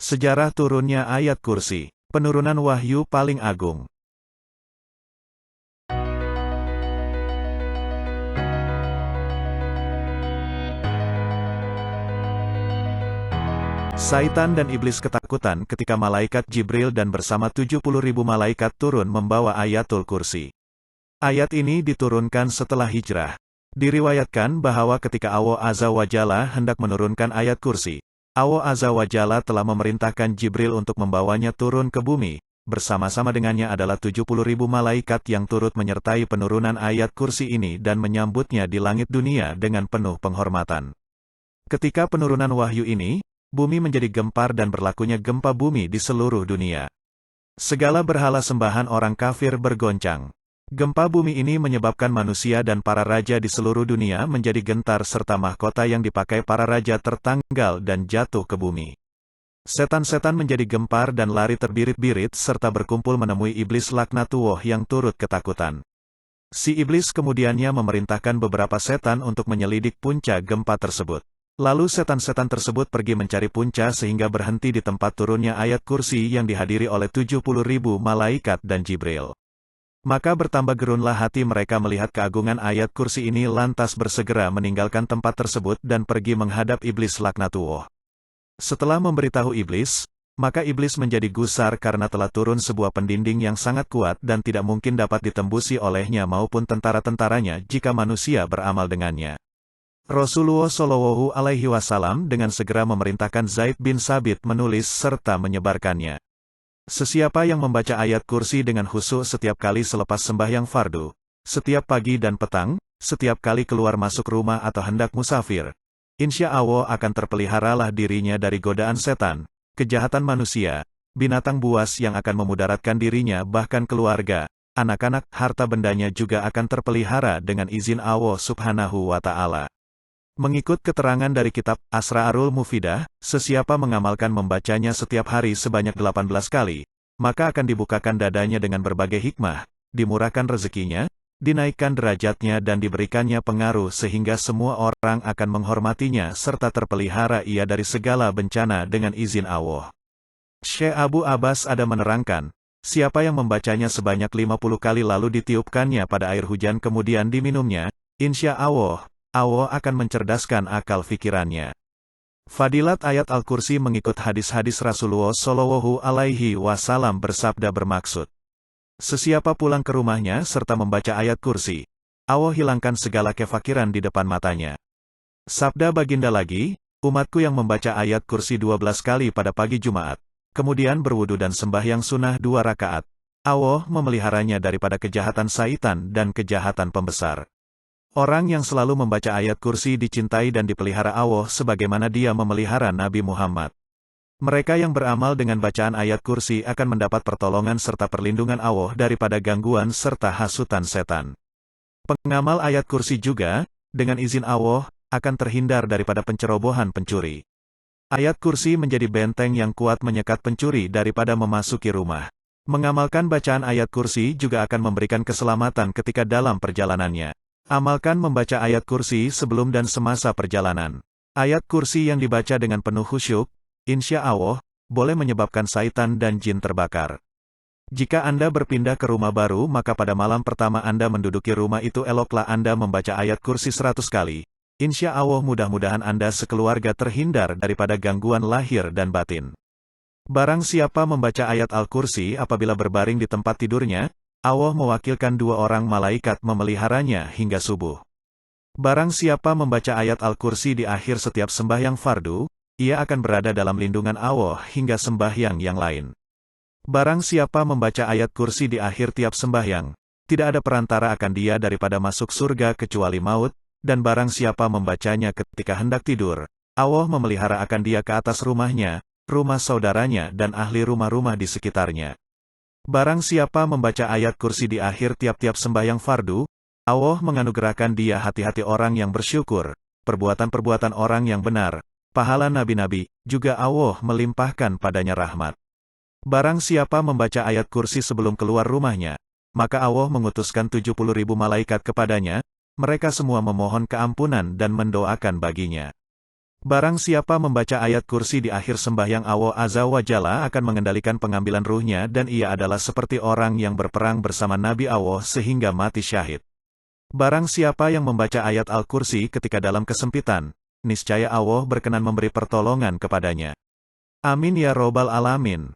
Sejarah turunnya ayat kursi. Penurunan wahyu paling agung. Saitan dan iblis ketakutan ketika malaikat Jibril dan bersama 70.000 malaikat turun membawa ayatul kursi. Ayat ini diturunkan setelah hijrah. Diriwayatkan bahwa ketika Allah Azza wa Jalla hendak menurunkan ayat kursi, Allah Azza wa Jalla telah memerintahkan Jibril untuk membawanya turun ke bumi. Bersama-sama dengannya adalah 70.000 malaikat yang turut menyertai penurunan ayat kursi ini dan menyambutnya di langit dunia dengan penuh penghormatan. Ketika penurunan wahyu ini, bumi menjadi gempar dan berlakunya gempa bumi di seluruh dunia. Segala berhala sembahan orang kafir bergoncang. Gempa bumi ini menyebabkan manusia dan para raja di seluruh dunia menjadi gentar serta mahkota yang dipakai para raja tertanggal dan jatuh ke bumi. Setan-setan menjadi gempar dan lari terbirit-birit serta berkumpul menemui iblis laknatullah yang turut ketakutan. Si iblis kemudiannya memerintahkan beberapa setan untuk menyelidik punca gempa tersebut. Lalu setan-setan tersebut pergi mencari punca sehingga berhenti di tempat turunnya ayat kursi yang dihadiri oleh 70.000 malaikat dan Jibril. Maka bertambah gerunlah hati mereka melihat keagungan ayat kursi ini lantas bersegera meninggalkan tempat tersebut dan pergi menghadap iblis laknatullah. Setelah memberitahu iblis, maka iblis menjadi gusar karena telah turun sebuah pendinding yang sangat kuat dan tidak mungkin dapat ditembusi olehnya maupun tentara-tentaranya jika manusia beramal dengannya. Rasulullah Shallallahu Alaihi Wasallam dengan segera memerintahkan Zaid bin Sabit menulis serta menyebarkannya. Sesiapa yang membaca ayat kursi dengan khusyuk setiap kali selepas sembahyang fardu, setiap pagi dan petang, setiap kali keluar masuk rumah atau hendak musafir, insya Allah akan terpeliharalah dirinya dari godaan setan, kejahatan manusia, binatang buas yang akan memudaratkan dirinya bahkan keluarga, anak-anak, harta bendanya juga akan terpelihara dengan izin Allah Subhanahu wa Ta'ala. Mengikut keterangan dari kitab Asrarul Mufidah, sesiapa mengamalkan membacanya setiap hari sebanyak 18 kali, maka akan dibukakan dadanya dengan berbagai hikmah, dimurahkan rezekinya, dinaikkan derajatnya dan diberikannya pengaruh sehingga semua orang akan menghormatinya serta terpelihara ia dari segala bencana dengan izin Allah. Syekh Abu Abbas ada menerangkan, siapa yang membacanya sebanyak 50 kali lalu ditiupkannya pada air hujan kemudian diminumnya, insya Allah akan mencerdaskan akal pikirannya. Fadilat ayat Al-Kursi mengikut hadis-hadis Rasulullah Shallallahu Alaihi Wasallam bersabda bermaksud, sesiapa pulang ke rumahnya serta membaca ayat kursi, Allah hilangkan segala kefakiran di depan matanya. Sabda baginda lagi, umatku yang membaca ayat kursi 12 kali pada pagi Jumat, kemudian berwudu dan sembahyang sunnah 2 rakaat, Allah memeliharanya daripada kejahatan syaitan dan kejahatan pembesar. Orang yang selalu membaca ayat kursi dicintai dan dipelihara Allah sebagaimana dia memelihara Nabi Muhammad. Mereka yang beramal dengan bacaan ayat kursi akan mendapat pertolongan serta perlindungan Allah daripada gangguan serta hasutan setan. Pengamal ayat kursi juga, dengan izin Allah, akan terhindar daripada pencerobohan pencuri. Ayat kursi menjadi benteng yang kuat menyekat pencuri daripada memasuki rumah. Mengamalkan bacaan ayat kursi juga akan memberikan keselamatan ketika dalam perjalanannya. Amalkan membaca ayat kursi sebelum dan semasa perjalanan. Ayat kursi yang dibaca dengan penuh khusyuk, insya Allah, boleh menyebabkan syaitan dan jin terbakar. Jika Anda berpindah ke rumah baru maka pada malam pertama Anda menduduki rumah itu eloklah Anda membaca ayat kursi 100 kali. Insya Allah mudah-mudahan Anda sekeluarga terhindar daripada gangguan lahir dan batin. Barang siapa membaca ayat Al-Kursi apabila berbaring di tempat tidurnya, Allah mewakilkan 2 orang malaikat memeliharanya hingga subuh. Barang siapa membaca ayat Al-Kursi di akhir setiap sembahyang fardu, ia akan berada dalam lindungan Allah hingga sembahyang yang lain. Barang siapa membaca ayat kursi di akhir tiap sembahyang, tidak ada perantara akan dia daripada masuk surga kecuali maut, dan barang siapa membacanya ketika hendak tidur, Allah memelihara akan dia ke atas rumahnya, rumah saudaranya dan ahli rumah-rumah di sekitarnya. Barang siapa membaca ayat kursi di akhir tiap-tiap sembahyang fardu, Allah menganugerahkan dia hati-hati orang yang bersyukur, perbuatan-perbuatan orang yang benar, pahala nabi-nabi, juga Allah melimpahkan padanya rahmat. Barang siapa membaca ayat kursi sebelum keluar rumahnya, maka Allah mengutuskan 70.000 malaikat kepadanya, mereka semua memohon keampunan dan mendoakan baginya. Barang siapa membaca ayat kursi di akhir sembahyang, Allah Azza wa Jalla akan mengendalikan pengambilan ruhnya dan ia adalah seperti orang yang berperang bersama Nabi Allah sehingga mati syahid. Barang siapa yang membaca ayat Al-Kursi ketika dalam kesempitan, niscaya Allah berkenan memberi pertolongan kepadanya. Amin ya robbal alamin.